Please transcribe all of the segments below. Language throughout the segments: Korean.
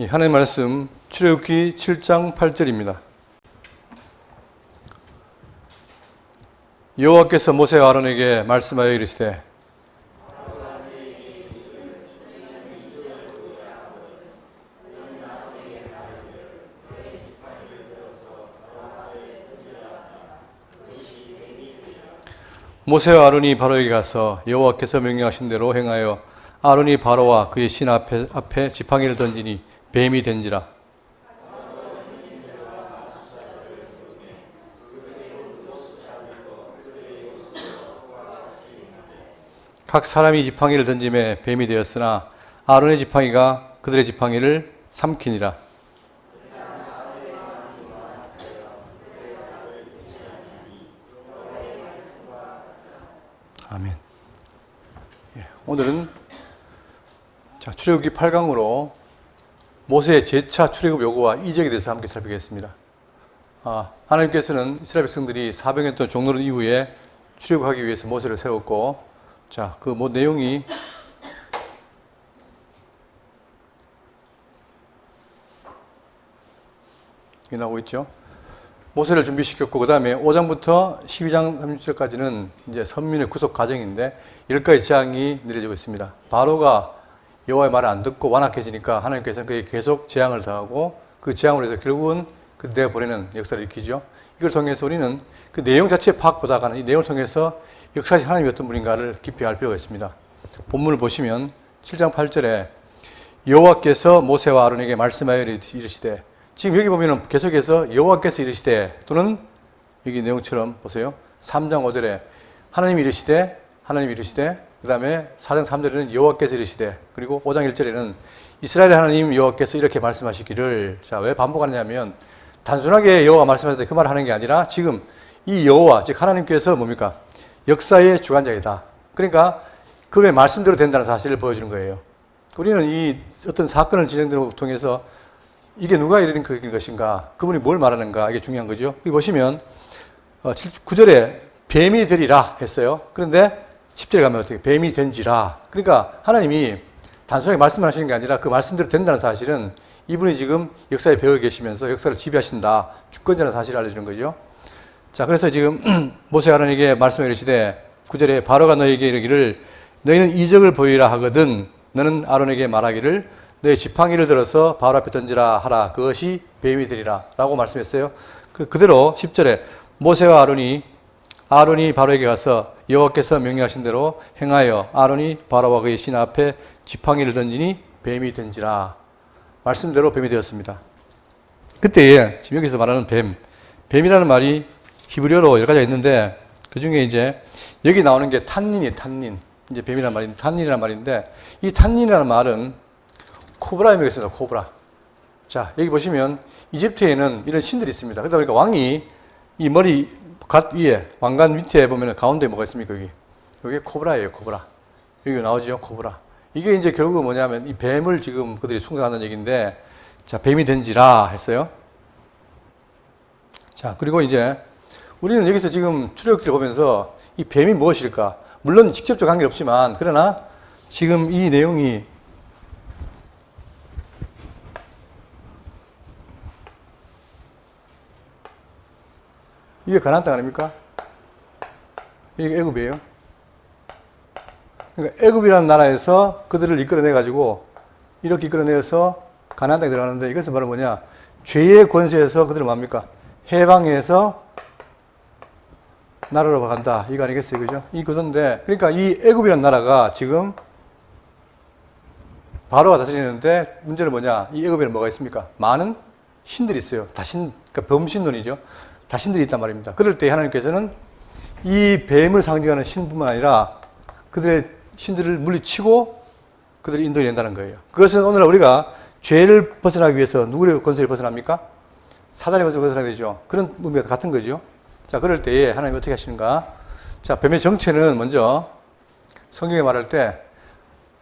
하나님 말씀 출애굽기 7장 8절입니다. 여호와께서 모세와 아론에게 말씀하여 이르시되 모세와 아론이 바로에게 가서 여호와께서 명령하신 대로 행하여 아론이 바로와 그의 신 앞에 지팡이를 던지니 뱀이 된지라. 각 사람이 지팡이를 던짐에 뱀이 되었으나 아론의 지팡이가 그들의 지팡이를 삼키니라. 아멘. 오늘은 출애굽기 8강으로 모세의 재차 출애굽 요구와 이적에 대해서 함께 살피겠습니다. 하나님께서는 이스라엘 백성들이 400년 동안 종노릇 이후에 출애굽하기 위해서 모세를 세웠고, 그 내용이 여기 나오고 있죠. 모세를 준비시켰고, 그 다음에 5장부터 12장 30절까지는 이제 선민의 구속 과정인데 10가지 재앙이 내려지고 있습니다. 바로가 여호와의 말을 안 듣고 완악해지니까 하나님께서는 그에게 계속 재앙을 더하고, 그 재앙으로 해서 결국은 그 내보내는 역사를 일으키죠. 이걸 통해서 우리는 그 내용 자체 파악보다가는 이 내용을 통해서 역사실 하나님이 어떤 분인가를 깊이 알 필요가 있습니다. 본문을 보시면 7장 8절에 여호와께서 모세와 아론에게 말씀하여 이르시되, 지금 여기 보면은 계속해서 여호와께서 이르시되, 또는 여기 내용처럼 보세요. 3장 5절에 하나님이 이르시되, 그 다음에 4장 3절에는 여호와께서 이르시되, 그리고 5장 1절에는 이스라엘의 하나님 여호와께서 이렇게 말씀하시기를. 왜 반복하느냐면, 단순하게 여호와가 말씀하실 때 그 말을 하는 게 아니라 지금 이 여호와, 즉 하나님께서 뭡니까? 역사의 주관자이다. 그러니까 그의 말씀대로 된다는 사실을 보여주는 거예요. 우리는 이 어떤 사건을 진행되는 것을 통해서 이게 누가 이르는 것인가, 그분이 뭘 말하는가, 이게 중요한 거죠. 여기 보시면 9절에 뱀이 되리라 했어요. 그런데 10절에 가면 어떻게 뱀이 된지라. 그러니까 하나님이 단순하게 말씀을 하시는 게 아니라 그 말씀대로 된다는 사실은 이분이 지금 역사에 배워 계시면서 역사를 지배하신다, 주권자라는 사실을 알려주는 거죠. 그래서 지금 모세가 아론에게 말씀해 이르시되, 9절에 바로가 너에게 이르기를 너희는 이적을 보이라 하거든 너는 아론에게 말하기를 너의 지팡이를 들어서 바로 앞에 던지라 하라. 그것이 뱀이 되리라 라고 말씀했어요. 그대로 10절에 모세와 아론이 바로에게 가서 여호와께서 명령하신 대로 행하여 아론이 바로와 그의 신 앞에 지팡이를 던지니 뱀이 된지라. 말씀대로 뱀이 되었습니다. 그때에 지금 여기서 말하는 뱀이라는 말이 히브리어로 여러 가지가 있는데, 그 중에 이제 여기 나오는 게 탄닌이에요. 탄닌. 이제 뱀이라는 말인데, 탄닌이라는 말인데, 이 탄닌이라는 말은 코브라의 의미가 있습니다. 코브라. 여기 보시면 이집트에는 이런 신들이 있습니다. 그러다 보니까 왕이 이 머리 갓 위에, 왕관 밑에 보면 가운데 뭐가 있습니까? 여기 코브라예요. 코브라. 여기 나오죠. 코브라. 이게 이제 결국 뭐냐면 이 뱀을 지금 그들이 숭상하는 얘기인데, 뱀이 된지라 했어요. 그리고 이제 우리는 여기서 지금 출애굽기를 보면서 이 뱀이 무엇일까? 물론 직접적 관계는 없지만, 그러나 지금 이 내용이 이게 가나안 땅 아닙니까? 이게 애굽이에요. 그러니까 애굽이라는 나라에서 그들을 이끌어내가지고 이렇게 이끌어내서 가나안 땅에 들어가는데, 이것은 바로 뭐냐? 죄의 권세에서 그들을 뭡니까? 해방해서 나라로 간다. 이거 아니겠어요? 그죠? 이 구도인데, 그러니까 이 애굽이라는 나라가 지금 바로가 다스리는데, 문제는 뭐냐? 이 애굽에는 뭐가 있습니까? 많은 신들이 있어요. 그러니까 범신론이죠. 다신들이 있단 말입니다. 그럴 때 하나님께서는 이 뱀을 상징하는 신뿐만 아니라 그들의 신들을 물리치고 그들을 인도해낸다는 거예요. 그것은 오늘 우리가 죄를 벗어나기 위해서 누구의 권세를 벗어납니까? 사단의 권세를 벗어나야 되죠. 그런 의미가 같은 거죠. 그럴 때에 하나님이 어떻게 하시는가? 뱀의 정체는 먼저 성경에 말할 때,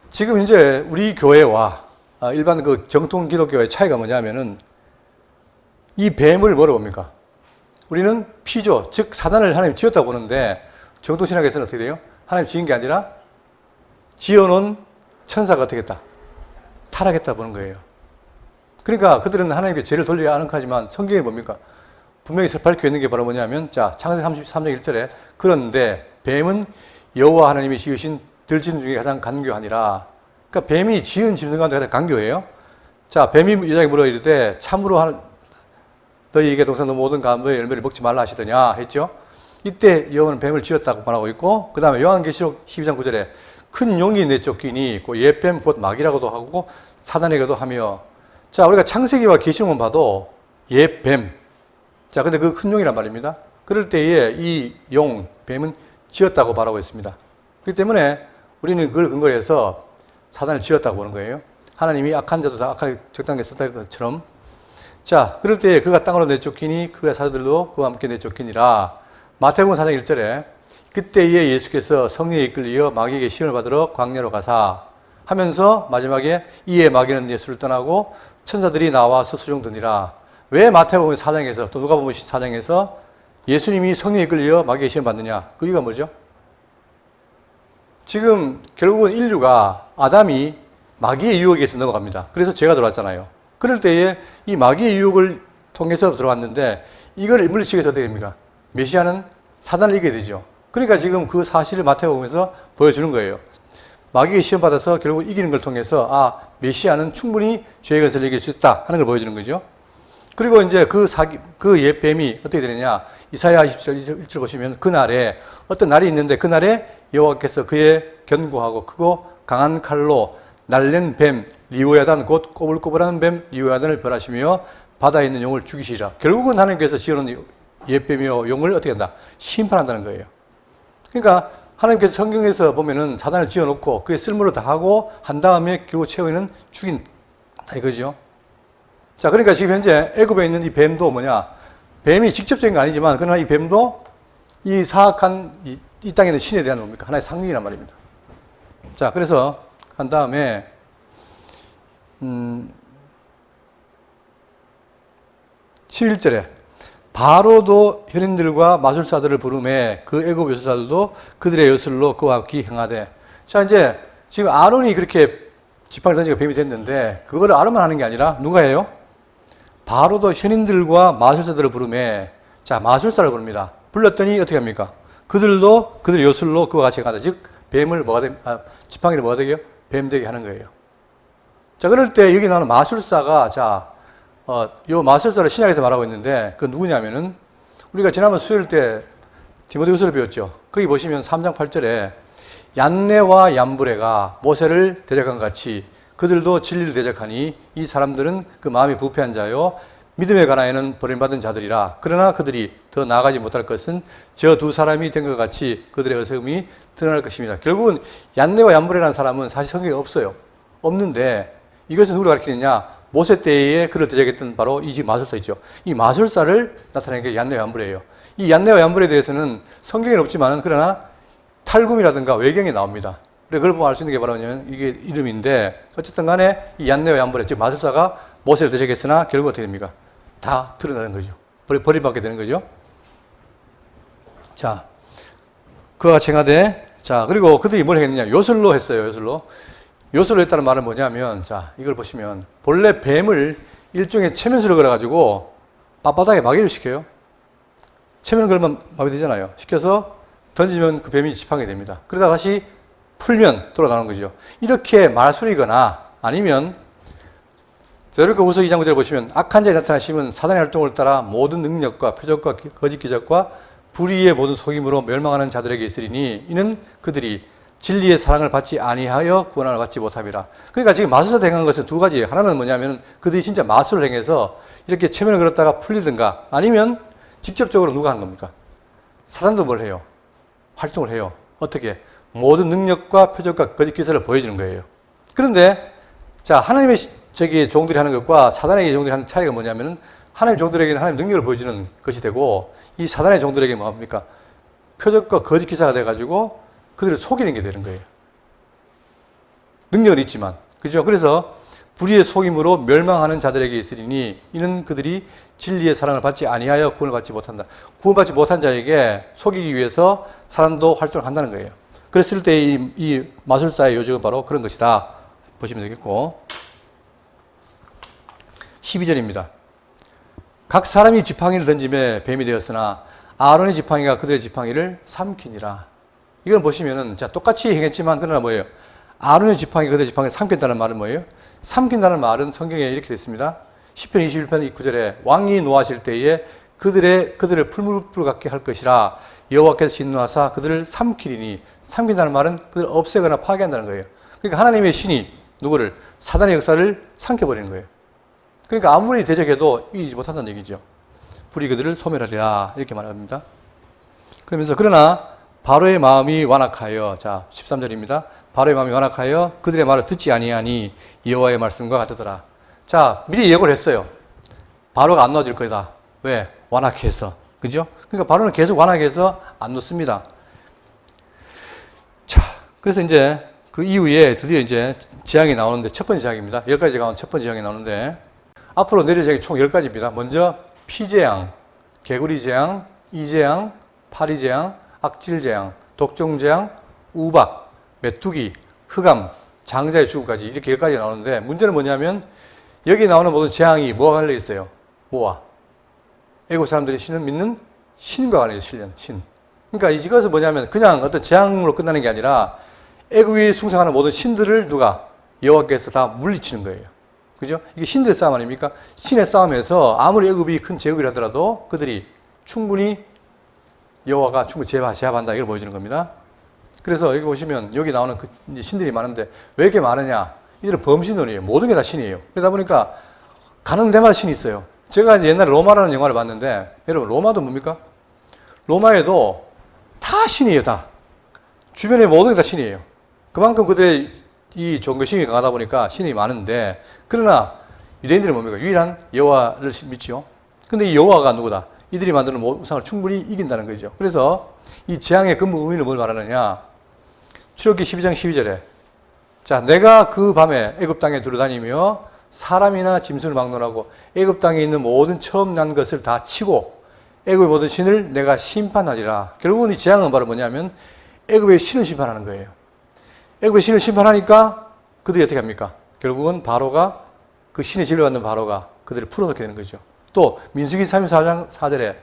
지금 이제 우리 교회와 일반 그 정통 기독교의 차이가 뭐냐면은, 이 뱀을 뭐라고 봅니까? 우리는 피조, 즉 사단을 하나님 지었다고 보는데, 정통신학에서는 어떻게 돼요? 하나님 지은 게 아니라 지어놓은 천사가 어떻게 했다? 타락했다 보는 거예요. 그러니까 그들은 하나님께 죄를 돌려야 하는 하지만 성경이 뭡니까? 분명히 밝혀 있는 게 바로 뭐냐면, 자, 창세기 33장 1절에 그런데 뱀은 여호와 하나님이 지으신 들짐승 중에 가장 간교하니라. 그러니까 뱀이 지은 짐승 가운데 가장 간교해요. 자, 뱀이 여자에게 물어 이르되 참으로 너희에게 동산 너 모든 가무의 열매를 먹지 말라 하시더냐 했죠. 이때 여호와는 뱀을 지었다고 말하고 있고, 그 다음에 요한계시록 12장 9절에 큰 용이 내쫓기니 그 옛뱀 곧 마귀라고도 하고 사단에게도 하며. 자, 우리가 창세기와 계시록만 봐도 옛뱀, 자, 근데 그 큰 용이란 말입니다. 그럴 때에 이 용, 뱀은 지었다고 말하고 있습니다. 그렇기 때문에 우리는 그걸 근거로 해서 사단을 지었다고 보는 거예요. 하나님이 악한 자도 다 악하게 적당하게 썼다는 것처럼. 자, 그럴 때에 그가 땅으로 내쫓기니 그가 사도들도 그와 함께 내쫓기니라. 마태복음 4장 1절에 그때에 예수께서 성령에 이끌려 마귀에게 시험을 받으러 광야로 가사 하면서 마지막에 이에 마귀는 예수를 떠나고 천사들이 나와서 수종드니라. 왜 마태복음 4장에서 또 누가복음 4장에서 예수님이 성령에 이끌려 마귀에게 시험 받느냐? 그 이유가 뭐죠? 지금 결국은 인류가 아담이 마귀의 유혹에서 넘어갑니다. 그래서 죄가 들어왔잖아요. 그럴 때에 이 마귀의 유혹을 통해서 들어왔는데 이걸 물리치기해서 어떻게 됩니까? 메시아는 사단을 이기게 되죠. 그러니까 지금 그 사실을 마태복음에서 보여주는 거예요. 마귀의 시험 받아서 결국 이기는 걸 통해서 메시아는 충분히 죄의 권세를 이길 수 있다 하는 걸 보여주는 거죠. 그리고 이제 그 옛뱀이 어떻게 되느냐? 이사야 27절 1절 보시면 그날에 어떤 날이 있는데 그날에 여호와께서 그의 견고하고 크고 강한 칼로 날랜 뱀 리오야단 곧 꼬불꼬불한 뱀 리오야단을 벌하시며 바다에 있는 용을 죽이시리라. 결국은 하나님께서 지어놓은 옛뱀이요 용을 어떻게 한다? 심판한다는 거예요. 그러니까 하나님께서 성경에서 보면은 사단을 지어놓고 그의 쓸모를 다하고 한 다음에 결국 최후에는 죽인다 이거죠. 자, 그러니까 지금 현재 애굽에 있는 이 뱀도 뭐냐? 뱀이 직접적인 건 아니지만 그러나 이 뱀도 이 사악한 이 땅에 있는 신에 대한 뭡니까? 하나의 상징이란 말입니다. 자, 그래서 한 다음에 11절에 바로도 현인들과 마술사들을 부르매 그 애굽 요술사들도 그들의 요술로 그와 함께 행하되. 자, 이제 지금 아론이 그렇게 지팡이를 던지고 뱀이 됐는데 그거를 아론만 하는 게 아니라 누가 해요? 바로도 현인들과 마술사들을 부르매. 자, 마술사를 부릅니다. 불렀더니 어떻게 합니까? 그들도 그들의 요술로 그와 같이 행하되. 즉 뱀을 지팡이를 뭐가 되게요? 뱀 되게 하는 거예요. 자, 그럴 때 여기 나오는 마술사가 요 마술사를 신약에서 말하고 있는데 그 누구냐면은 우리가 지난번 수요일 때 디모데후서를 배웠죠. 거기 보시면 3장 8절에 얀네와 얀브레가 모세를 대적한 같이 그들도 진리를 대적하니 이 사람들은 그 마음이 부패한 자요 믿음에 관하여는 버림받은 자들이라. 그러나 그들이 더 나아가지 못할 것은 저 두 사람이 된 것 같이 그들의 어색함이 드러날 것입니다. 결국은 얀네와 얀브레라는 사람은 사실 성경에 없어요. 없는데 이것은 누구를 가리키느냐? 모세 때에 그를 대적했던 바로 이 집 마술사 있죠. 이 마술사를 나타내는 게 얀네와 얀브레예요. 이 얀네와 얀브레에 대해서는 성경에는 없지만은 그러나 탈굼이라든가 외경에 나옵니다. 그걸 보면 알 수 있는 게 바로 이게 이름인데 어쨌든 간에 이 얀네와 얀브레, 즉 마술사가 모세를 대적했으나 결국 어떻게 됩니까? 다 드러나는 거죠. 버림받게 되는 거죠. 자, 그와 같이 행하되. 자, 그리고 그들이 뭘 했느냐? 요술로 했어요. 요술로 했다는 말은 뭐냐면, 자, 이걸 보시면 본래 뱀을 일종의 체면수를 걸어가지고 빳빳하게 마개를 시켜요. 체면 걸면 마비되잖아요. 시켜서 던지면 그 뱀이 지팡이 됩니다. 그러다 다시 풀면 돌아가는 거죠. 이렇게 마술이거나 아니면 데살로니가후서 2장 9절을 보시면 악한 자에 나타나심은 사단의 활동을 따라 모든 능력과 표적과 거짓 기적과 불의의 모든 속임으로 멸망하는 자들에게 있으리니 이는 그들이 진리의 사랑을 받지 아니하여 구원을 받지 못함이라. 그러니까 지금 마술사 행한 것은 두 가지예요. 하나는 뭐냐면 그들이 진짜 마술을 행해서 이렇게 체면을 걸었다가 풀리든가 아니면 직접적으로 누가 하는 겁니까? 사단도 뭘 해요? 활동을 해요. 어떻게? 모든 능력과 표적과 거짓 기사를 보여주는 거예요. 그런데 자, 하나님의 종들이 하는 것과 사단의 종들이 하는 차이가 뭐냐면은 하나님 종들에게는 하나님 능력을 보여주는 것이 되고 이 사단의 종들에게 뭡니까? 표적과 거짓 기사가 돼가지고 그들을 속이는 게 되는 거예요. 능력은 있지만. 그죠? 그래서 불의의 속임으로 멸망하는 자들에게 있으리니 이는 그들이 진리의 사랑을 받지 아니하여 구원을 받지 못한다. 구원받지 못한 자에게 속이기 위해서 사단도 활동을 한다는 거예요. 그랬을 때 이 마술사의 요정은 바로 그런 것이다. 보시면 되겠고. 12절입니다. 각 사람이 지팡이를 던짐에 뱀이 되었으나 아론의 지팡이가 그들의 지팡이를 삼키니라. 이걸 보시면은 자 똑같이 행했지만 그러나 뭐예요? 아론의 지팡이 그들의 지팡이를 삼킨다는 말은 뭐예요? 삼킨다는 말은 성경에 이렇게 되어 있습니다. 시편 21편 9절에 왕이 노하실 때에 그들을 풀무불 같게 할 것이라 여호와께서 진노하사 그들을 삼키리니. 삼킨다는 말은 그들을 없애거나 파괴한다는 거예요. 그러니까 하나님의 신이 누구를? 사단의 역사를 삼켜버리는 거예요. 그러니까 아무리 대적해도 이기지 못한다는 얘기죠. 불이 그들을 소멸하리라 이렇게 말합니다. 그러면서 그러나 바로의 마음이 완악하여, 자 13절입니다. 바로의 마음이 완악하여 그들의 말을 듣지 아니하니 여호와의 말씀과 같더라. 자 미리 예고를 했어요. 바로가 안 놓아질 거다. 왜? 완악해서. 그죠? 그러니까 바로는 계속 완악해서 안 놓습니다. 자, 그래서 이제 그 이후에 드디어 이제 재앙이 나오는데 첫 번째 재앙입니다. 10가지 가운데 첫 번째 재앙이 나오는데 앞으로 내릴 재앙이 총 10가지입니다. 먼저 피재앙, 개구리재앙, 이재앙, 파리재앙, 악질재앙, 독종재앙, 우박, 메뚜기, 흑암, 장자의 죽음까지 이렇게 10가지 나오는데 문제는 뭐냐면 여기 나오는 모든 재앙이 뭐와 관련이 있어요? 뭐와? 애국 사람들이 신은 믿는 신과 관련이 있어요. 신. 그러니까 이것은 뭐냐면 그냥 어떤 재앙으로 끝나는 게 아니라 애국이 숭상하는 모든 신들을 누가? 여호와께서 다 물리치는 거예요. 그죠? 이게 신들의 싸움 아닙니까? 신의 싸움에서 아무리 애굽이 큰 제국이라 하더라도 그들이 충분히 여호와가 충분히 제압한다 이걸 보여주는 겁니다. 그래서 여기 보시면 여기 나오는 그 신들이 많은데 왜 이렇게 많으냐? 이들은 범신론이에요. 모든 게 다 신이에요. 그러다 보니까 가는 데마다 신이 있어요. 제가 이제 옛날에 로마라는 영화를 봤는데 여러분 로마도 뭡니까? 로마에도 다 신이에요. 다. 주변에 모든 게 다 신이에요. 그만큼 그들의 이 종교심이 강하다 보니까 신이 많은데 그러나 유대인들은 뭡니까? 유일한 여호와를 믿지요. 근데 이 여호와가 누구다? 이들이 만드는 우상을 충분히 이긴다는 거죠. 그래서 이 재앙의 근본 의미는 뭘 말하느냐? 출애굽기 12장 12절에 자, 내가 그 밤에 애굽 땅에 두루다니며 사람이나 짐승을 막론하고 애굽 땅에 있는 모든 처음 난 것을 다 치고 애굽의 모든 신을 내가 심판하리라. 결국은 이 재앙은 바로 뭐냐면 애굽의 신을 심판하는 거예요. 애굽의 신을 심판하니까 그들이 어떻게 합니까? 결국은 바로가 그 신의 진리를 받는 바로가 그들을 풀어놓게 되는 거죠. 또 민수기 34장 4절에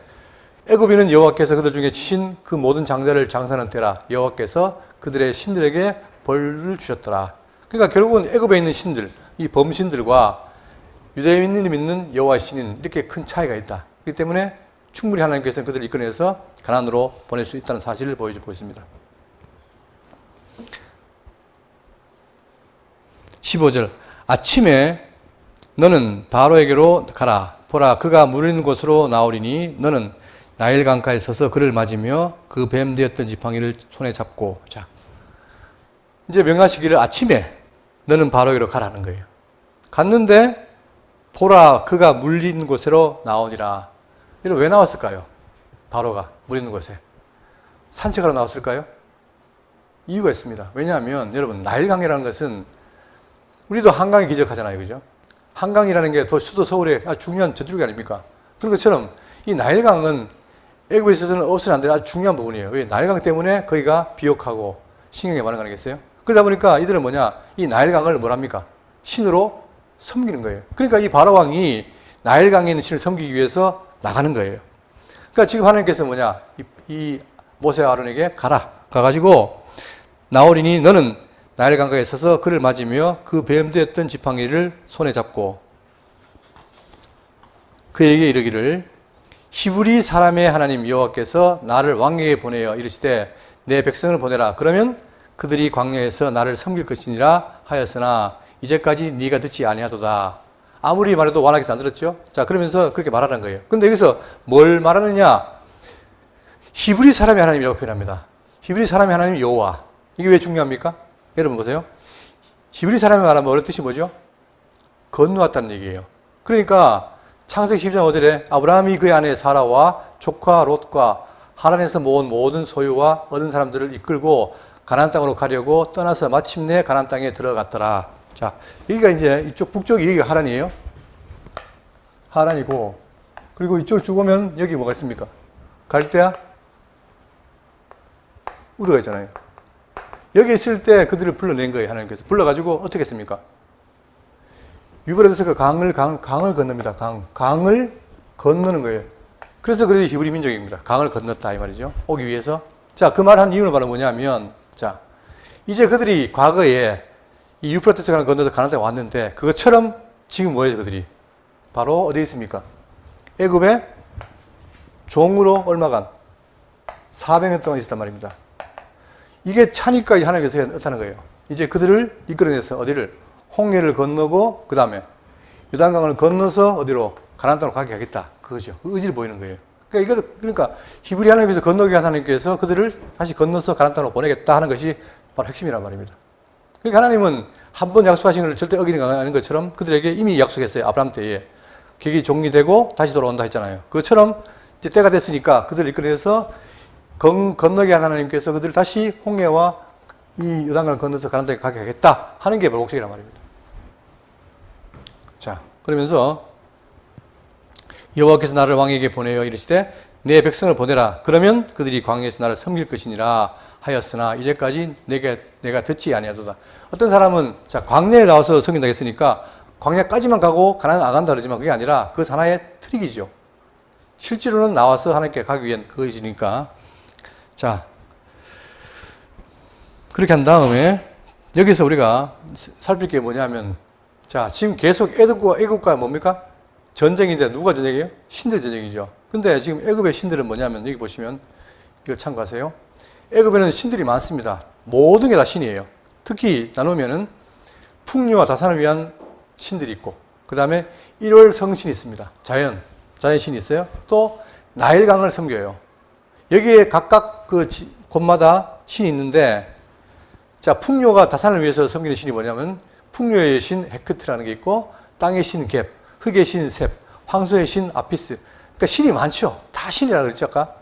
애굽인은 여호와께서 그들 중에 치신 그 모든 장자를 장사하는 때라 여호와께서 그들의 신들에게 벌을 주셨더라. 그러니까 결국은 애굽에 있는 신들, 이 범신들과 유대인들이 믿는 여호와의 신인 이렇게 큰 차이가 있다. 그렇기 때문에 충분히 하나님께서는 그들을 이끌어내서 가나안으로 보낼 수 있다는 사실을 보여주고 있습니다. 15절 아침에 너는 바로에게로 가라. 보라 그가 물 있는 곳으로 나오리니 너는 나일 강가에 서서 그를 맞으며 그 뱀 되었던 지팡이를 손에 잡고. 자, 이제 명하시기를 아침에 너는 바로에게로 가라는 거예요. 갔는데 보라 그가 물 있는 곳으로 나오니라. 이거 왜 나왔을까요? 바로가 물 있는 곳에 산책하러 나왔을까요? 이유가 있습니다. 왜냐하면 여러분 나일강이라는 것은 우리도 한강에 기적하잖아요. 그죠? 한강이라는 게 수도 서울의 아주 중요한 저쪽이 아닙니까? 그런 것처럼 이 나일강은 애굽에 있어서는 없어서는 안 되는 아주 중요한 부분이에요. 왜? 나일강 때문에 거기가 비옥하고 신경이 많은 거 아니겠어요? 그러다 보니까 이들은 뭐냐? 이 나일강을 뭐랍니까? 신으로 섬기는 거예요. 그러니까 이 바로왕이 나일강에 있는 신을 섬기기 위해서 나가는 거예요. 그러니까 지금 하나님께서 뭐냐? 이 모세와 아론에게 가라. 가가지고 나오리니 너는 나일 강가에 서서 그를 맞으며 그 뱀되었던 지팡이를 손에 잡고 그에게 이르기를 히브리 사람의 하나님 여호와께서 나를 왕에게 보내어 이르시되 내 백성을 보내라. 그러면 그들이 광야에서 나를 섬길 것이니라 하였으나 이제까지 네가 듣지 아니하도다. 아무리 말해도 완악해서 안 들었죠. 자, 그러면서 그렇게 말하는 거예요. 근데 여기서 뭘 말하느냐? 히브리 사람의 하나님이라고 표현합니다. 히브리 사람의 하나님 여호와. 이게 왜 중요합니까? 여러분 보세요. 히브리 사람이 말하면 어떤 뜻이 뭐죠? 건너왔다는 얘기예요. 그러니까 창세기 12장 5절에 아브라함이 그의 아내 사라와 조카 롯과 하란에서 모은 모든 소유와 얻은 사람들을 이끌고 가나안 땅으로 가려고 떠나서 마침내 가나안 땅에 들어갔더라. 자, 여기가 이제 이쪽 북쪽이 여기가 하란이에요. 하란이고 그리고 이쪽을 쭉 오면 여기 뭐가 있습니까? 갈대아, 우르가 있잖아요. 여기 있을 때 그들을 불러낸 거예요. 하나님께서 불러가지고 어떻게 했습니까? 유브라데스가 강을 건넙니다. 강을 건너는 거예요. 그래서 그들이 히브리 민족입니다. 강을 건넜다 이 말이죠. 오기 위해서. 자, 그 말한 이유는 바로 뭐냐면, 자, 이제 그들이 과거에 이 유프라테스 강을 건너서 가나안에 왔는데 그것처럼 지금 뭐예요, 그들이? 바로 어디에 있습니까? 애굽에 종으로 얼마간? 400년 동안 있었단 말입니다. 이게 차니까 하나님께서 어떻다는 거예요? 이제 그들을 이끌어내서 어디를? 홍해를 건너고 그 다음에 요단강을 건너서 어디로? 가나안 땅으로 가게 하겠다. 그거죠. 그 의지를 보이는 거예요. 그러니까 히브리 하나님께서 건너게 한 하나님께서 그들을 다시 건너서 가나안 땅으로 보내겠다 하는 것이 바로 핵심이란 말입니다. 그러니까 하나님은 한 번 약속하신 것을 절대 어기는 않은 것처럼 그들에게 이미 약속했어요. 아브라함 때에. 계획이 종료되고 다시 돌아온다 했잖아요. 그것처럼 이제 때가 됐으니까 그들을 이끌어내서 건너게 한 하나님께서 그들을 다시 홍해와 이 요단강을 건너서 가나안 땅에 가게 하겠다 하는 게 바로 목적이란 말입니다. 자, 그러면서 여호와께서 나를 왕에게 보내어 이르시되 내 백성을 보내라. 그러면 그들이 광야에서 나를 섬길 것이니라 하였으나 이제까지 내가 듣지 아니하도다. 어떤 사람은 자, 광야에 나와서 섬긴다 했으니까 광야까지만 가고 가나안 안 간다 그러지만 그게 아니라 그 하나의 트릭이죠. 실제로는 나와서 하나님께 가기 위한 그것이니까. 자, 그렇게 한 다음에 여기서 우리가 살필 게 뭐냐면, 자, 지금 계속 애굽과 뭡니까? 전쟁인데 누가 전쟁이에요? 신들 전쟁이죠. 근데 지금 애굽의 신들은 뭐냐면 여기 보시면 이걸 참고하세요. 애굽에는 신들이 많습니다. 모든 게 다 신이에요. 특히 나누면은 풍류와 다산을 위한 신들이 있고, 그 다음에 1월 성신이 있습니다. 자연 신이 있어요. 또 나일강을 섬겨요. 여기에 각각 그 곳마다 신이 있는데, 자, 풍요가 다산을 위해서 섬기는 신이 뭐냐면 풍요의 신 헤크트라는 게 있고, 땅의 신 갭, 흙의 신 셉, 황소의 신 아피스. 그러니까 신이 많죠. 다 신이라고 그랬죠, 아까.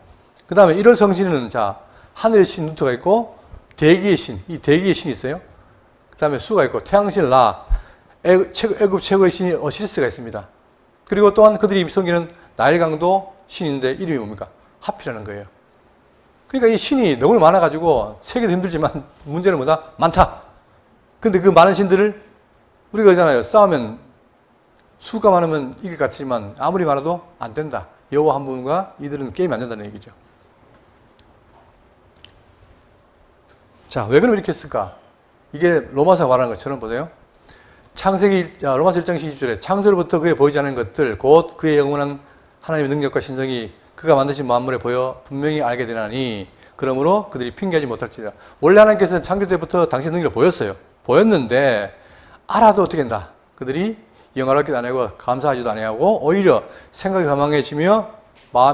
그 다음에 1월 성신은 자, 하늘의 신 누트가 있고, 대기의 신, 이 대기의 신이 있어요. 그 다음에 수가 있고, 태양신 라, 애굽 최고의 신이 어시리스가 있습니다. 그리고 또한 그들이 섬기는 나일강도 신인데 이름이 뭡니까? 하피라는 거예요. 그러니까 이 신이 너무 많아가지고 세계도 힘들지만 문제는 뭐다? 많다. 근데 그 많은 신들을 우리가 그러잖아요. 싸우면 수가 많으면 이길 것 같지만 아무리 많아도 안 된다. 여호와 한 분과 이들은 게임이 안 된다는 얘기죠. 자, 왜 그럼 이렇게 했을까? 이게 로마서 말하는 것처럼 보세요. 로마서 1장 20절에 창세로부터 그에 보이지 않는 것들 곧 그의 영원한 하나님의 능력과 신성이 그가 만드신 만물에 보여 분명히 알게 되나니 그러므로 그들이 핑계하지 못할지라. 원래 하나님께서는 창조 때부터 당신의 능력을 보였어요. 보였는데 알아도 어떻게 된다? 그들이 영화롭게도 안 하고 감사하지도 아니하고 오히려 생각이 가망해지며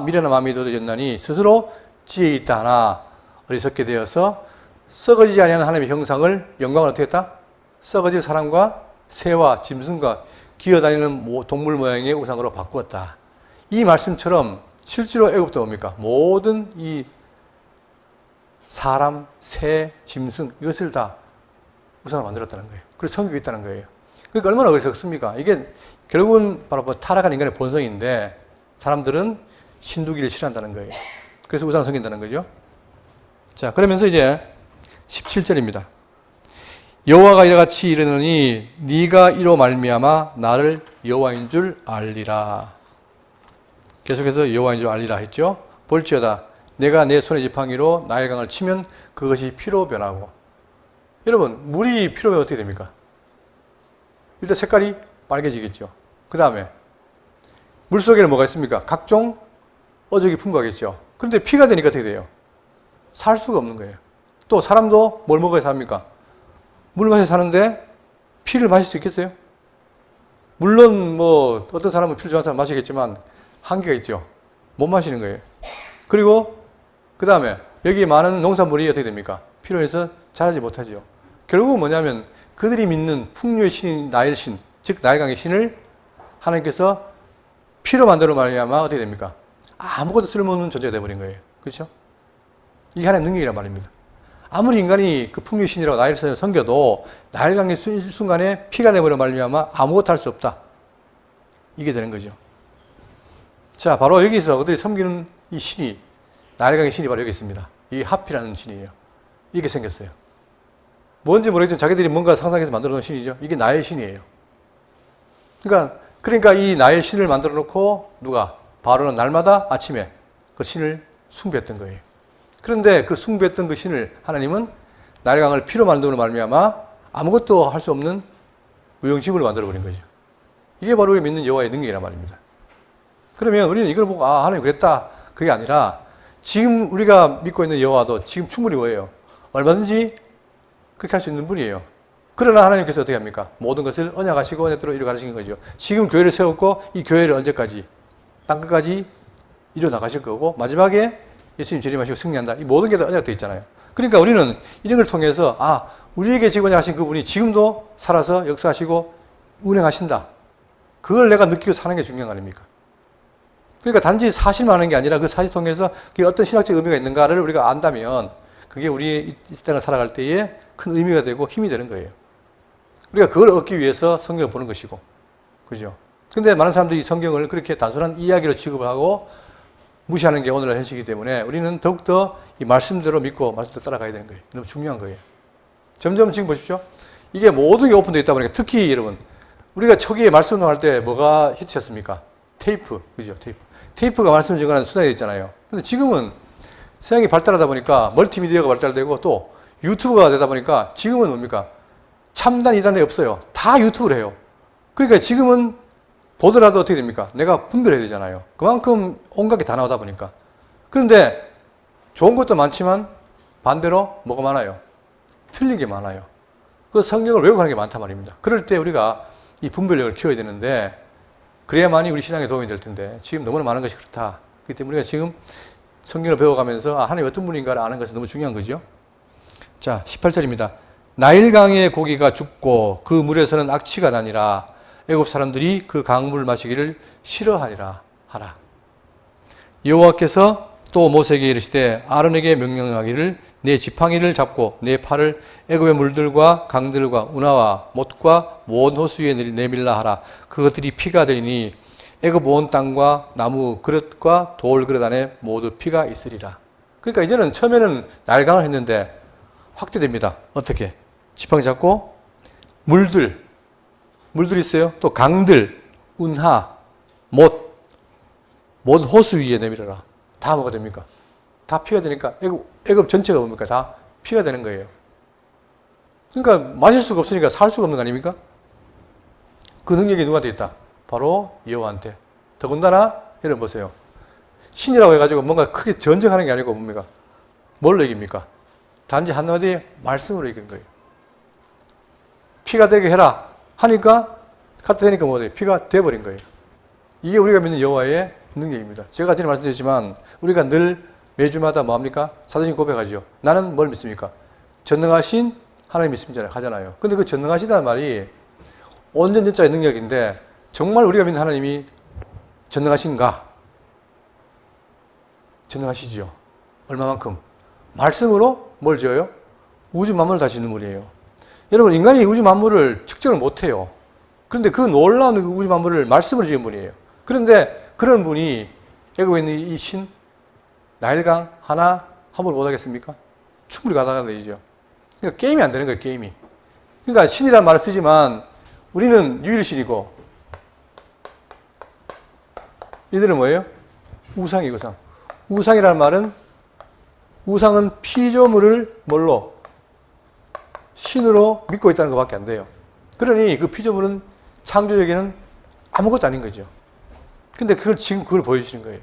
미련한 마음이 도해졌나니 스스로 지혜 있다 하나 어리석게 되어서 썩어지지 아니하는 하나님의 형상을 영광을 어떻게 했다? 썩어질 사람과 새와 짐승과 기어다니는 동물 모양의 우상으로 바꾸었다. 이 말씀처럼 실제로 애굽도 뭡니까? 모든 이 사람, 새, 짐승 이것을 다 우상으로 만들었다는 거예요. 그래서 섬기고 있다는 거예요. 그러니까 얼마나 어리석습니까? 이게 결국은 바로 타락한 인간의 본성인데 사람들은 신두기를 싫어한다는 거예요. 그래서 우상을 섬긴다는 거죠. 자, 그러면서 이제 17절입니다. 여호와가 이같이 이르노니 네가 이로 말미암아 나를 여호와인 줄 알리라. 계속해서 여호와인 줄 알리라 했죠. 볼지어다 내가 내 손의 지팡이로 나일강을 치면 그것이 피로 변하고. 여러분, 물이 피로 변하면 어떻게 됩니까? 일단 색깔이 빨개지겠죠. 그 다음에 물속에는 뭐가 있습니까? 각종 어족이 풍부하겠죠. 그런데 피가 되니까 어떻게 돼요? 살 수가 없는 거예요. 또 사람도 뭘 먹어야 삽니까? 물 마셔 사는데 피를 마실 수 있겠어요? 물론 뭐 어떤 사람은 피를 좋아하는 사람 마시겠지만 한계가 있죠. 못 마시는 거예요. 그리고 그 다음에 여기 많은 농산물이 어떻게 됩니까? 피로 해서 자라지 못하죠. 결국은 뭐냐면 그들이 믿는 풍류의 신인 나일신, 즉 나일강의 신을 하나님께서 피로 만들어 말미암아 어떻게 됩니까? 아무것도 쓸모없는 존재가 되어버린 거예요. 그렇죠? 이게 하나님의 능력이란 말입니다. 아무리 인간이 그 풍류신이라고 나일신을 섬겨도 나일강의 순간에 피가 되어버려 말미암아 아무것도 할 수 없다. 이게 되는 거죠. 자, 바로 여기서 그들이 섬기는 이 신이, 나일강의 신이 바로 여기 있습니다. 이 하피라는 신이에요. 이렇게 생겼어요. 뭔지 모르겠지만 자기들이 뭔가 상상해서 만들어 놓은 신이죠. 이게 나의 신이에요. 그러니까 이 나일 신을 만들어 놓고 누가? 바로는 날마다 아침에 그 신을 숭배했던 거예요. 그런데 그 숭배했던 그 신을 하나님은 나일강을 피로 만드는 말미암아 아무것도 할 수 없는 무용지물을 만들어 버린 거죠. 이게 바로 우리가 믿는 여호와의 능력이란 말입니다. 그러면 우리는 이걸 보고 하나님 그랬다 그게 아니라 지금 우리가 믿고 있는 여호와도 지금 충분히 뭐예요? 얼마든지 그렇게 할 수 있는 분이에요. 그러나 하나님께서 어떻게 합니까? 모든 것을 언약하시고 언약대로 이루어가시는 거죠. 지금 교회를 세웠고 이 교회를 언제까지? 땅끝까지 이뤄나가실 거고 마지막에 예수님 재림하시고 승리한다. 이 모든 게 다 언약되어 있잖아요. 그러니까 우리는 이런 걸 통해서 우리에게 지금 언약하신 그분이 지금도 살아서 역사하시고 운행하신다. 그걸 내가 느끼고 사는 게 중요한 거 아닙니까? 그러니까 단지 사실만 하는 게 아니라 그 사실 통해서 그게 어떤 신학적 의미가 있는가를 우리가 안다면 그게 우리의 이 땅을 살아갈 때에 큰 의미가 되고 힘이 되는 거예요. 우리가 그걸 얻기 위해서 성경을 보는 것이고. 그죠? 근데 많은 사람들이 성경을 그렇게 단순한 이야기로 취급을 하고 무시하는 게 오늘날 현실이기 때문에 우리는 더욱더 이 말씀대로 믿고 말씀대로 따라가야 되는 거예요. 너무 중요한 거예요. 점점 지금 보십시오. 이게 모든 게 오픈되어 있다 보니까 특히 여러분, 우리가 초기에 말씀 운동할 때 뭐가 히트였습니까? 테이프. 그죠? 테이프가 말씀을 전하는 수단이 있잖아요. 근데 지금은 세상이 발달하다 보니까 멀티미디어가 발달되고 또 유튜브가 되다 보니까 지금은 뭡니까? 참단, 이단이 없어요. 다 유튜브를 해요. 그러니까 지금은 보더라도 어떻게 됩니까? 내가 분별해야 되잖아요. 그만큼 온갖 게 다 나오다 보니까. 그런데 좋은 것도 많지만 반대로 뭐가 많아요? 틀린 게 많아요. 그 성경을 왜곡하는 게 많단 말입니다. 그럴 때 우리가 이 분별력을 키워야 되는데 그래야만이 우리 신앙에 도움이 될 텐데 지금 너무나 많은 것이 그렇다. 그렇기 때문에 우리가 지금 성경을 배워가면서 하나님 어떤 분인가를 아는 것은 너무 중요한 거죠. 자, 18절입니다. 나일강의 고기가 죽고 그 물에서는 악취가 나니라. 애굽 사람들이 그 강물을 마시기를 싫어하니라 하라. 여호와께서 또 모세에게 이르시되 아론에게 명령하기를 내 지팡이를 잡고 내 팔을 애굽의 물들과 강들과 운하와 못과 모든 호수 위에 내밀라 하라. 그것들이 피가 되리니 애굽 온 땅과 나무 그릇과 돌 그릇 안에 모두 피가 있으리라. 그러니까 이제는 처음에는 나일강을 했는데 확대됩니다. 어떻게? 지팡이 잡고 물들 있어요. 또 강들, 운하, 모든 호수 위에 내밀어라. 다 뭐가 됩니까? 다 피가 되니까 애굽 전체가 뭡니까? 다 피가 되는 거예요. 그러니까 마실 수가 없으니까 살 수가 없는 거 아닙니까? 그 능력이 누구한테 있다? 바로 여호와한테. 더군다나 여러분 보세요. 신이라고 해가지고 뭔가 크게 전쟁하는 게 아니고 뭡니까? 뭘로 이깁니까? 단지 한마디 말씀으로 이기는 거예요. 피가 되게 해라 하니까 갖다 대니까 뭐예요? 피가 돼버린 거예요. 이게 우리가 믿는 여호와의 능력입니다. 제가 전에 말씀드렸지만 우리가 늘 매주마다 뭐합니까? 사도신 고백하죠. 나는 뭘 믿습니까? 전능하신 하나님 믿습니다 하잖아요. 근데 그 전능하시다는 말이 온전전자의 능력인데 정말 우리가 믿는 하나님이 전능하신가? 전능하시죠. 얼마만큼? 말씀으로 뭘 지어요? 우주 만물을 다스리는 분이에요. 여러분, 인간이 우주 만물을 측정을 못해요. 그런데 그 놀라운 우주 만물을 말씀으로 지은 분이에요. 그런데 그런 분이 애굽에 있는 이 신, 나일강 하나 함부로 못하겠습니까? 충분히 가능한 일이죠. 그러니까 게임이 안 되는 거예요, 게임이. 그러니까 신이라는 말을 쓰지만 우리는 유일신이고 이들은 뭐예요? 우상이고 우상. 우상이라는 말은 우상은 피조물을 뭘로? 신으로 믿고 있다는 것밖에 안 돼요. 그러니 그 피조물은 창조적에는 아무것도 아닌 거죠. 근데 그걸 보여주시는 거예요.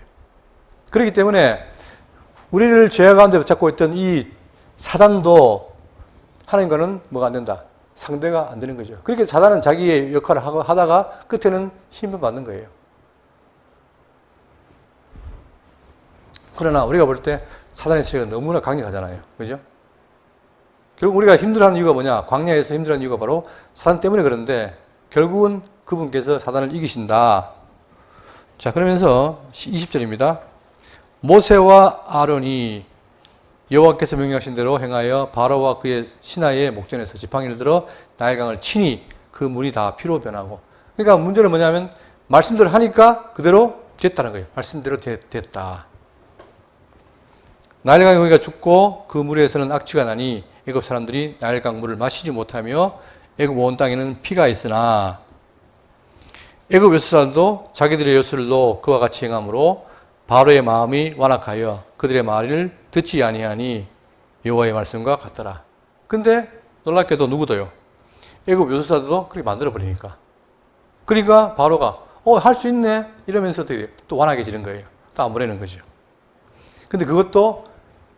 그렇기 때문에 우리를 죄 가운데 붙잡고 있던 이 사단도 하나님과는 뭐가 안 된다? 상대가 안 되는 거죠. 그렇게 사단은 자기의 역할을 하다가 끝에는 힘을 받는 거예요. 그러나 우리가 볼 때 사단의 세력은 너무나 강력하잖아요. 그죠? 결국 우리가 힘들어하는 이유가 뭐냐? 광야에서 힘들어하는 이유가 바로 사단 때문에 그런데 결국은 그분께서 사단을 이기신다. 자, 그러면서 20절입니다. 모세와 아론이 여호와께서 명령하신 대로 행하여 바로와 그의 신하의 목전에서 지팡이를 들어 나일강을 치니 그 물이 다 피로 변하고. 그러니까 문제는 뭐냐면 말씀대로 하니까 그대로 됐다는 거예요. 말씀대로 됐다. 나일강 고기가 죽고 그 물에서는 악취가 나니 애굽 사람들이 나일강 물을 마시지 못하며 애굽 온 땅에는 피가 있으나 애굽 요술사들도 자기들의 요술로 그와 같이 행함으로 바로의 마음이 완악하여 그들의 말을 듣지 아니하니 여호와의 말씀과 같더라. 근데 놀랍게도 누구도요? 애굽 요술사들도 그렇게 만들어 버리니까. 그러니까 바로가 할 수 있네 이러면서 또 완악해지는 거예요. 또 안 보내는 거죠. 근데 그것도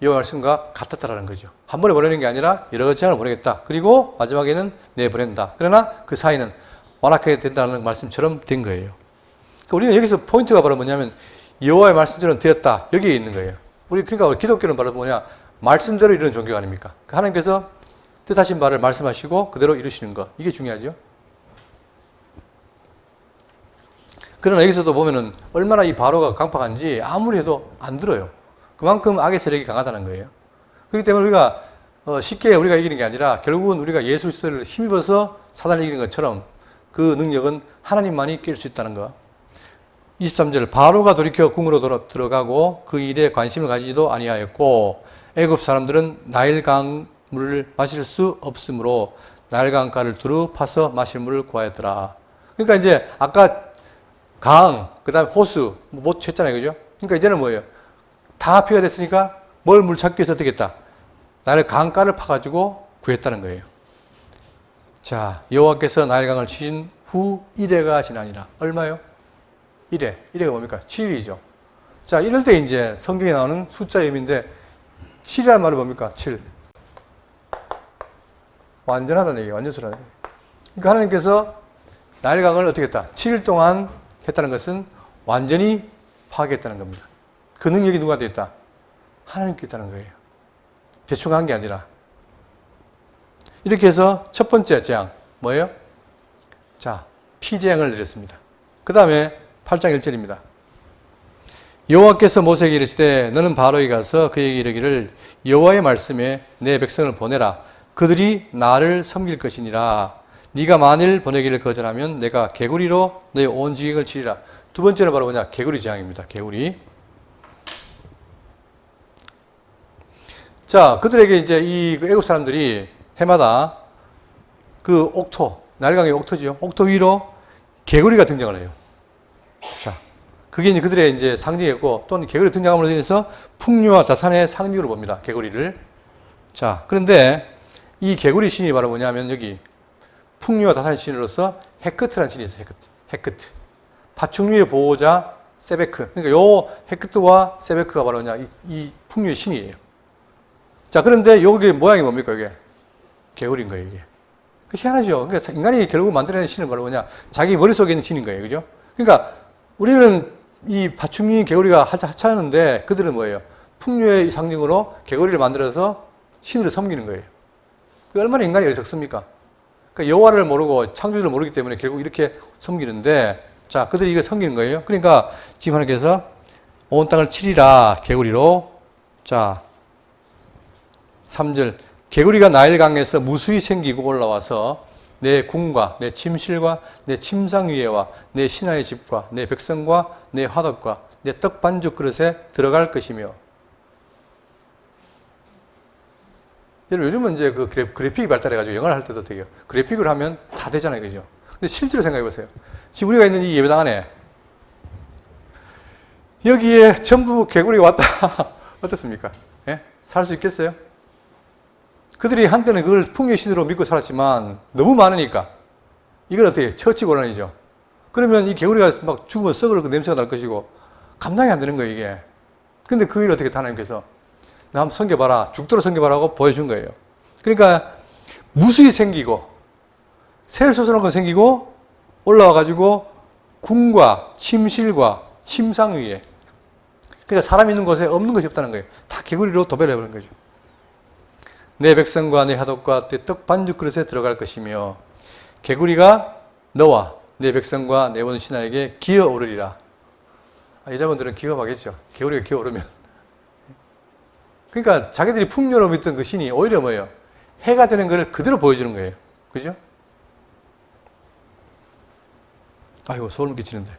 여호와의 말씀과 같았다라는 거죠. 한 번에 보내는 게 아니라 여러 장을 보내겠다. 그리고 마지막에는 내보낸다. 그러나 그 사이는 완악하게 된다는 말씀처럼 된 거예요. 그러니까 우리는 여기서 포인트가 바로 뭐냐면 여호와의 말씀처럼 되었다. 여기에 있는 거예요. 그러니까 우리 기독교는 바로 뭐냐? 말씀대로 이루는 종교 아닙니까? 하나님께서 뜻하신 바를 말씀하시고 그대로 이루시는 것. 이게 중요하죠. 그러나 여기서도 보면은 얼마나 이 바로가 강팍한지 아무리 해도 안 들어요. 그만큼 악의 세력이 강하다는 거예요. 그렇기 때문에 우리가 쉽게 우리가 이기는 게 아니라 결국은 우리가 예수 그리스도를 힘입어서 사단을 이기는 것처럼 그 능력은 하나님만이 깰 수 있다는 거. 23절 바로가 돌이켜 궁으로 들어가고 그 일에 관심을 가지지도 아니하였고 애굽 사람들은 나일강 물을 마실 수 없으므로 나일강가를 두루 파서 마실 물을 구하였더라. 그러니까 이제 아까 강, 그 다음에 호수, 못 쳤잖아요. 그죠? 그러니까 이제는 뭐예요? 다 피가 됐으니까 뭘 물 찾기 위해서 어떻게 했다? 나를 강가를 파가지고 구했다는 거예요. 자, 여호와께서 나일강을 치신 후 1회가 지나니라. 얼마요? 1회. 1회가 뭡니까? 7일이죠. 자, 이럴 때 이제 성경에 나오는 숫자의 의미인데 7이라는 말은 뭡니까? 7. 완전하다는 얘기예요. 완전수라는 얘기예요. 그러니까 하나님께서 나일강을 어떻게 했다? 7일 동안 했다는 것은 완전히 파괴했다는 겁니다. 그 능력이 누구한테 있다? 하나님께 있다는 거예요. 대충 한 게 아니라. 이렇게 해서 첫 번째 재앙, 뭐예요? 자, 피재앙을 내렸습니다. 그 다음에 8장 1절입니다. 여호와께서 모세에게 이르시되 너는 바로에 가서 그에게 이르기를 여호와의 말씀에 내 백성을 보내라. 그들이 나를 섬길 것이니라. 네가 만일 보내기를 거절하면 내가 개구리로 너의 온 지경을 치리라. 두 번째는 바로 뭐냐? 개구리 재앙입니다. 개구리. 자, 그들에게 이제 이 애굽 사람들이 해마다 그 옥토, 나일강의 옥토지요. 옥토 위로 개구리가 등장을 해요. 자, 그게 이제 그들의 이제 상징이었고, 또는 개구리 등장함으로 인해서 풍류와 다산의 상징으로 봅니다. 개구리를. 자, 그런데 이 개구리 신이 바로 뭐냐면 여기 풍류와 다산의 신으로서 헤크트라는 신이 있어요. 헤크트. 파충류의 보호자 세베크. 그러니까 요 헤크트와 세베크가 바로 뭐냐? 이 풍류의 신이에요. 자, 그런데 여기 모양이 뭡니까, 이게? 개구리인 거예요, 이게. 희한하죠. 그러니까 인간이 결국 만들어낸 신은 바로 뭐냐? 자기 머릿속에 있는 신인 거예요. 그죠? 그러니까 우리는 이 파충류인 개구리가 하찮은데 그들은 뭐예요? 풍류의 상징으로 개구리를 만들어서 신으로 섬기는 거예요. 얼마나 인간이 어리석습니까? 그러니까 여호와를 모르고 창조주를 모르기 때문에 결국 이렇게 섬기는데, 자, 그들이 이걸 섬기는 거예요. 그러니까 지금 하나님께서 온 땅을 치리라 개구리로. 자, 3절 개구리가 나일강에서 무수히 생기고 올라와서 내 궁과 내 침실과 내 침상 위에와 내 신하의 집과 내 백성과 내 화덕과 내 떡 반죽 그릇에 들어갈 것이며. 여러분, 요즘은 이제 그 그래픽이 발달해가지고 영어를 할 때도 되게요. 그래픽을 하면 다 되잖아요. 그죠? 근데 실제로 생각해 보세요. 지금 우리가 있는 이 예배당 안에 여기에 전부 개구리가 왔다. 어떻습니까? 예? 살 수 있겠어요? 그들이 한때는 그걸 풍요의 신으로 믿고 살았지만 너무 많으니까 이건 어떻게 처치곤란이죠. 그러면 이 개구리가 막 죽으면 썩을 냄새가 날 것이고 감당이 안 되는 거예요, 이게. 근데 그 일을 어떻게 하나님께서 나 한번 섬겨봐라, 죽도록 섬겨봐라 하고 보여준 거예요. 그러니까 무수히 생기고 셀소스런 생기고 올라와가지고 궁과 침실과 침상 위에, 그러니까 사람 있는 곳에 없는 것이 없다는 거예요. 다 개구리로 도배를 해버린 거죠. 내 백성과 내 하덕과 내 떡 반죽 그릇에 들어갈 것이며 개구리가 너와 내 백성과 내 온 신하에게 기어오르리라. 여자분들은 기겁하겠죠. 개구리가 기어오르면. 그러니까 자기들이 풍요로 믿던 그 신이 오히려 뭐예요? 해가 되는 것을 그대로 보여주는 거예요. 그죠? 아이고, 소름 끼치는데.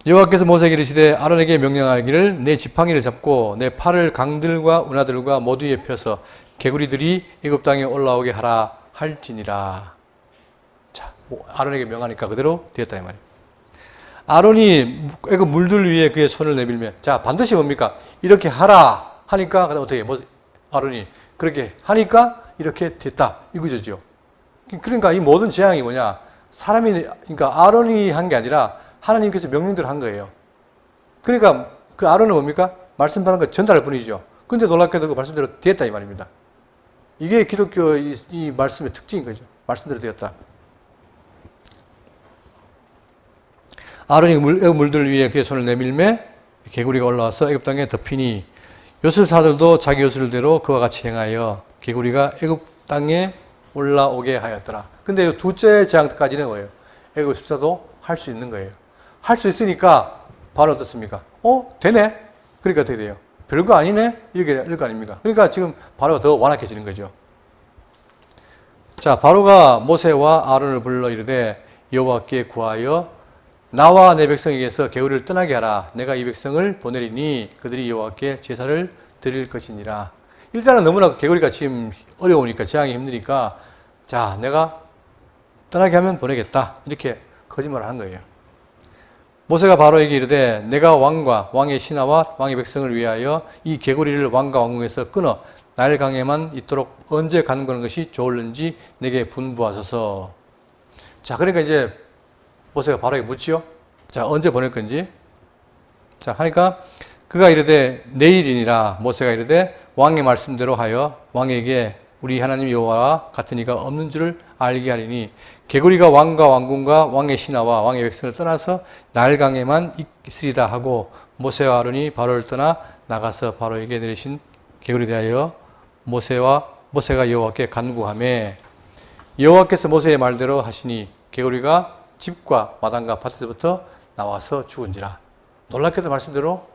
여호와께서 모세에게 이르시되 아론에게 명령하기를 내 지팡이를 잡고 내 팔을 강들과 운하들과 모두에 펴서 개구리들이 애굽 땅에 올라오게 하라 할지니라. 자, 아론에게 명하니까 그대로 되었다 이 말이에요. 아론이 애굽 물들 위에 그의 손을 내밀며 자 반드시 뭡니까? 이렇게 하라 하니까 어떻게 아론이 그렇게 하니까 이렇게 됐다 이거죠. 그러니까 이 모든 재앙이 뭐냐? 그러니까 아론이 한 게 아니라 하나님께서 명령대로 한 거예요. 그러니까 그 아론은 뭡니까? 말씀 받은 거 전달할 뿐이죠. 근데 놀랍게도 그 말씀대로 되었다 이 말입니다. 이게 기독교 이 말씀의 특징인 거죠. 말씀대로 되었다. 아론이 애굽 물들 위에 그의 손을 내밀매 개구리가 올라와서 애굽 땅에 덮이니 요술사들도 자기 요술대로 그와 같이 행하여 개구리가 애굽 땅에 올라오게 하였더라. 근데 이 둘째 재앙까지는 뭐예요? 애굽 습사도 할 수 있는 거예요. 할 수 있으니까 바로 어떻습니까? 되네? 그러니까 어떻게 돼요? 별거 아니네? 이렇게 될 거 아닙니까? 그러니까 지금 바로가 더 완악해지는 거죠. 자, 바로가 모세와 아론을 불러 이르되 여호와께 구하여 나와 내 백성에게서 개구리를 떠나게 하라. 내가 이 백성을 보내리니 그들이 여호와께 제사를 드릴 것이니라. 일단은 너무나 개구리가 지금 어려우니까 재앙이 힘드니까 자 내가 떠나게 하면 보내겠다. 이렇게 거짓말을 한 거예요. 모세가 바로에게 이르되 내가 왕과 왕의 신하와 왕의 백성을 위하여 이 개구리를 왕과 왕궁에서 끊어 나일강에만 있도록 언제 가는 것이 좋을는지 내게 분부하소서. 자 그러니까 이제 모세가 바로에게 묻지요. 자 언제 보낼 건지. 자 하니까 그가 이르되 내일이니라. 모세가 이르되 왕의 말씀대로 하여 왕에게 우리 하나님 여호와와 같은 이가 없는 줄을 알게 하리니 개구리가 왕과 왕궁과 왕의 신하와 왕의 백성을 떠나서 나일강에만 있으리다 하고 모세와 아론이 바로를 떠나 나가서 바로에게 내리신 개구리에 대하여 모세가 여호와께 간구하매 여호와께서 모세의 말대로 하시니 개구리가 집과 마당과 밭에서부터 나와서 죽은지라. 놀랍게도 말씀대로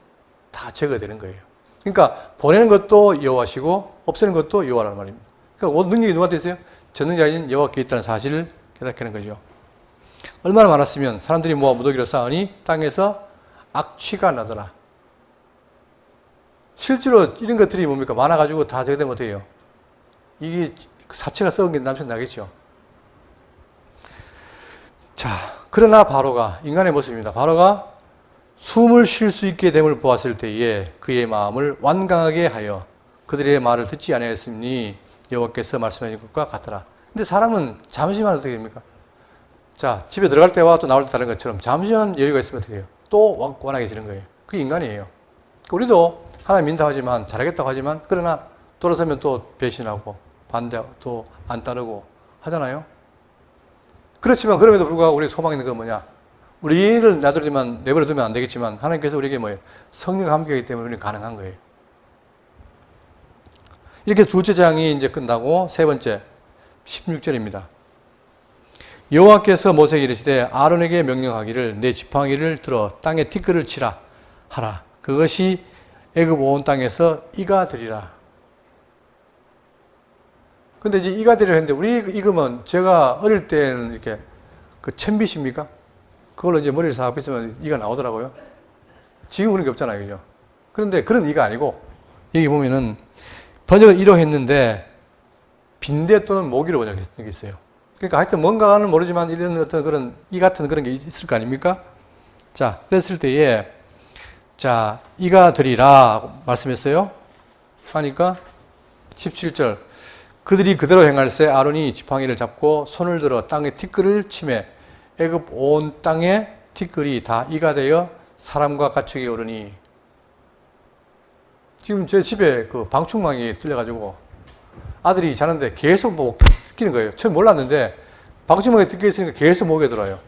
다 제거되는 거예요. 그러니까 보내는 것도 여호와시고 없애는 것도 여호와라는 말입니다. 그러니까 능력이 누구한테 있어요? 전능자인 여호와께 있다는 사실을 깨닫게 하는 거죠. 얼마나 많았으면 사람들이 모아 무더기로 쌓으니 땅에서 악취가 나더라. 실제로 이런 것들이 뭡니까? 많아가지고 다 제거되면 어떻게 해요? 이게 사체가 썩은 게 남편 나겠죠. 자, 그러나 바로가 인간의 모습입니다. 바로가 숨을 쉴 수 있게 됨을 보았을 때에 그의 마음을 완강하게 하여 그들의 말을 듣지 아니하였으니 여호와께서 말씀하신 것과 같더라. 근데 사람은 잠시만 어떻게 됩니까? 자, 집에 들어갈 때와 또 나올 때 다른 것처럼 잠시만 여유가 있으면 어떻게 해요? 또 완악해지는 거예요. 그게 인간이에요. 우리도 하나님 믿는다고 하지만 잘하겠다고 하지만 그러나 돌아서면 또 배신하고 반대하고 또 안 따르고 하잖아요. 그렇지만 그럼에도 불구하고 우리의 소망이 있는 건 뭐냐? 우리를 내버려두면 안 되겠지만 하나님께서 우리에게 뭐예요? 성령과 함께하기 때문에 우리는 가능한 거예요. 이렇게 둘째 장이 이제 끝나고 세 번째 16절입니다. 여호와께서 모세에게 이르시되 아론에게 명령하기를 내 지팡이를 들어 땅에 티끌을 치라 하라. 그것이 애굽 온 땅에서 이가 되리라. 근데 이제 이가 되리라 했는데 우리 익으면 제가 어릴 때는 이렇게 그 챔빗입니까? 그걸로 이제 머리를 싹 빗으면 이가 나오더라고요. 지금 그런 게 없잖아요. 그죠? 그런데 그런 이가 아니고 여기 보면은 번역은 이로 했는데 빈대 또는 모기로 번역한 게 있어요. 그러니까 하여튼 뭔가는 모르지만 이런 어떤 그런 이 같은 그런 게 있을 거 아닙니까? 자, 그랬을 때에 자, 이가 되리라 말씀했어요. 하니까 17절 그들이 그대로 행할세 아론이 지팡이를 잡고 손을 들어 땅에 티끌을 치매 애굽 온 땅에 티끌이 다 이가 되어 사람과 가축이 오르니. 지금 제 집에 그 방충망이 뚫려가지고 아들이 자는데 계속 뭐 끼는 거예요. 처음 몰랐는데 방충망에 뜯겨 있으니까 계속 목에 들어요.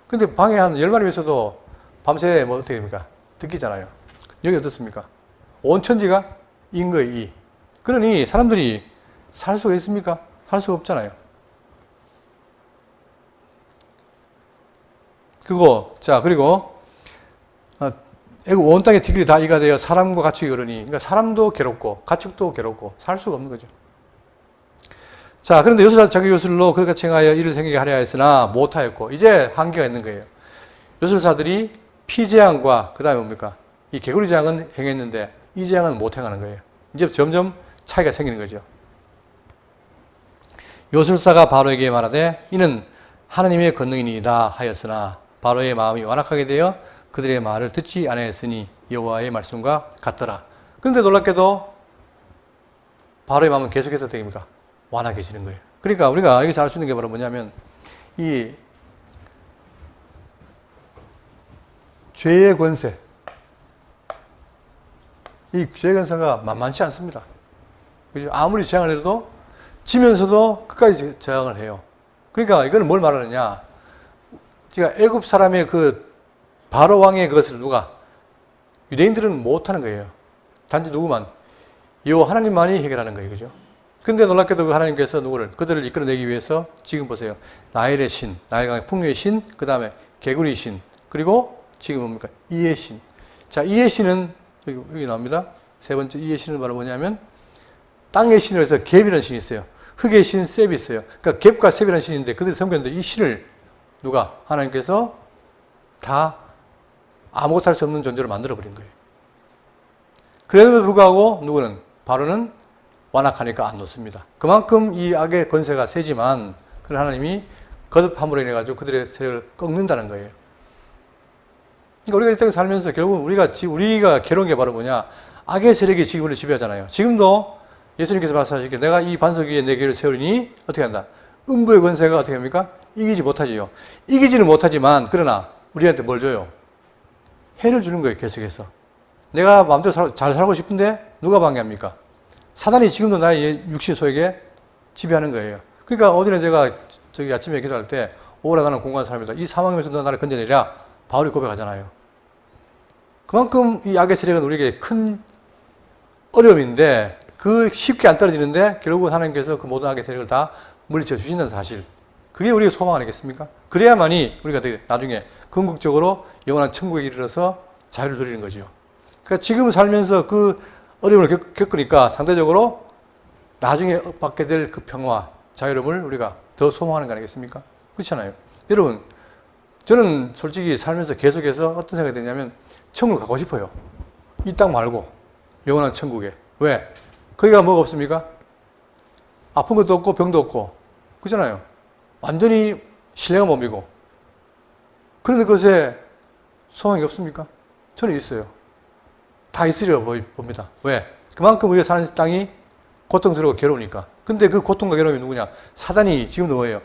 근데 방에 한 10마리면 있어도 밤새 뭐 어떻게 됩니까? 뜯기잖아요. 여기 어떻습니까? 온 천지가 인 거예요, 이. 그러니 사람들이 살 수가 있습니까? 살 수가 없잖아요. 그리고 애굽 온 땅에 티끌이 다 이가 되어 사람과 가축이 그러니, 그러니까 사람도 괴롭고 가축도 괴롭고 살 수가 없는 거죠. 자, 그런데 요술사 자기 요술로 그같이 행하여 이를 생기게 하려 했으나 못하였고 이제 한계가 있는 거예요. 요술사들이 피재앙과 그 다음에 뭡니까? 이 개구리 재앙은 행했는데 이 재앙은 못 행하는 거예요. 이제 점점 차이가 생기는 거죠. 요술사가 바로에게 말하되 이는 하나님의 권능이니이다 하였으나 바로의 마음이 완악하게 되어 그들의 말을 듣지 아니하였으니 여호와의 말씀과 같더라. 그런데 놀랍게도 바로의 마음은 계속해서 됩니까? 완악해지는 거예요. 그러니까 우리가 여기서 알 수 있는 게 바로 뭐냐면 이 죄의 권세, 이 죄의 권세가 만만치 않습니다. 그죠? 아무리 저항을 해도 지면서도 끝까지 저항을 해요. 그러니까 이거는 뭘 말하느냐? 제가 애굽 사람의 그 바로 왕의 그것을 누가 유대인들은 못하는 거예요. 단지 누구만 여호와 하나님만이 해결하는 거예요, 그죠? 근데 놀랍게도 그 하나님께서 누구를 그들을 이끌어내기 위해서 지금 보세요. 나일의 신, 나일강의 풍요의 신, 그 다음에 개구리 신, 그리고 지금 뭡니까? 이의 신. 자, 이의 신은 여기 나옵니다. 세 번째 이의 신은 바로 뭐냐면 땅의 신으로 해서 갭이라는 신이 있어요. 흙의 신, 셉이 있어요. 그러니까 갭과 셉이라는 신인데 그들이 섬겼는데 이 신을 누가? 하나님께서 다 아무것도 할 수 없는 존재로 만들어버린 거예요. 그래도 불구하고 누구는? 바로는 완악하니까 안 놓습니다. 그만큼 이 악의 권세가 세지만 그 하나님이 거듭함으로 인해 가지고 그들의 세력을 꺾는다는 거예요. 그러니까 우리가 이 땅에 살면서 결국은 우리가 괴로운 게 바로 뭐냐? 악의 세력이 지금 우리를 지배하잖아요. 지금도 예수님께서 말씀하시기에 내가 이 반석 위에 내 교회를 세우리니 어떻게 한다? 음부의 권세가 어떻게 합니까? 이기지 못하지요. 이기지는 못하지만 그러나 우리한테 뭘 줘요? 해를 주는 거예요. 계속해서. 내가 마음대로 잘 살고 싶은데 누가 방해합니까? 사단이 지금도 나의 육신 소에게 지배하는 거예요. 그러니까 어제는 제가 저기 아침에 기도할 때 오라 나는 공부하는 사람이다. 이 사망에서 너 나를 건져내랴. 바울이 고백하잖아요. 그만큼 이 악의 세력은 우리에게 큰 어려움인데 그 쉽게 안 떨어지는데 결국은 하나님께서 그 모든 악의 세력을 다 물리쳐 주신다는 사실. 그게 우리의 소망 아니겠습니까? 그래야만이 우리가 나중에 궁극적으로 영원한 천국에 이르러서 자유를 누리는 거죠. 그러니까 지금 살면서 그 어려움을 겪으니까 상대적으로 나중에 받게 될 그 평화, 자유로움을 우리가 더 소망하는 거 아니겠습니까? 그렇잖아요. 여러분, 저는 솔직히 살면서 계속해서 어떤 생각이 드냐면 천국을 가고 싶어요. 이 땅 말고 영원한 천국에. 왜? 거기가 뭐가 없습니까? 아픈 것도 없고 병도 없고 그렇잖아요. 완전히 신령한 몸이고 그런 것에 소망이 없습니까? 저는 있어요. 다 있으리라고 봅니다. 왜? 그만큼 우리가 사는 땅이 고통스러워 괴로우니까. 근데 그 고통과 괴로움이 누구냐? 사단이 지금도 뭐예요?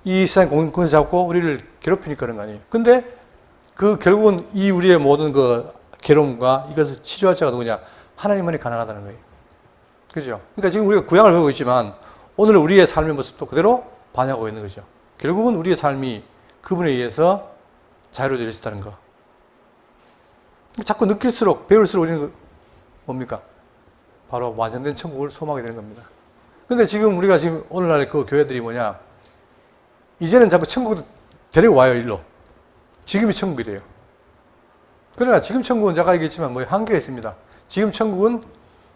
이 세상 공권을 잡고 우리를 괴롭히니까 그런 거 아니에요. 근데 그 결국은 이 우리의 모든 그 괴로움과 이것을 치료할 자가 누구냐? 하나님만이 가능하다는 거예요. 그죠? 그러니까 지금 우리가 구약을 배우고 있지만 오늘 우리의 삶의 모습도 그대로 반영하고 있는 거죠. 결국은 우리의 삶이 그분에 의해서 자유로워질 수 있다는 거. 자꾸 느낄수록 배울수록 우리는 뭡니까? 바로 완전된 천국을 소망하게 되는 겁니다. 근데 지금 우리가 지금 오늘날 그 교회들이 뭐냐? 이제는 자꾸 천국을 데리고 와요, 일로. 지금이 천국이래요. 그러나 지금 천국은 제가 얘기했지만 뭐 한계가 있습니다. 지금 천국은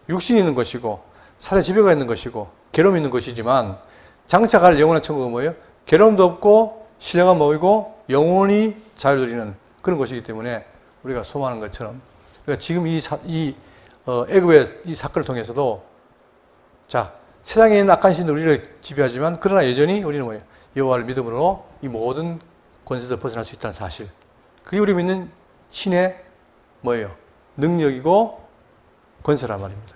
육신이 있는 것이고 살의 지배가 있는 것이고 괴로움이 있는 것이지만 장차 갈 영원한 천국은 뭐예요? 괴로움도 없고 신령한 몸이고 영원히 자유를 누리는 그런 것이기 때문에 우리가 소망하는 것처럼 그러니까 지금 애굽의 이 사건을 통해서도 자 세상에 있는 악한 신들 우리를 지배하지만 그러나 여전히 우리는 뭐예요? 여호와를 믿음으로 이 모든 권세에서 벗어날 수 있다는 사실. 그게 우리 믿는 신의 뭐예요? 능력이고 권세란 말입니다.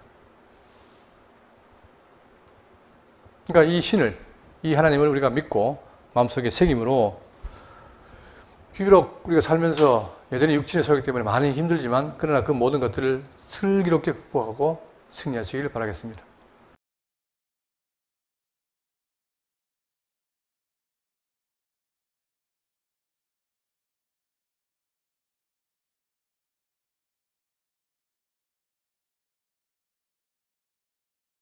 그러니까 이 신을, 이 하나님을 우리가 믿고 마음속에 새김으로 비록 우리가 살면서 여전히 육신의 소유이기 때문에 많이 힘들지만 그러나 그 모든 것들을 슬기롭게 극복하고 승리하시길 바라겠습니다.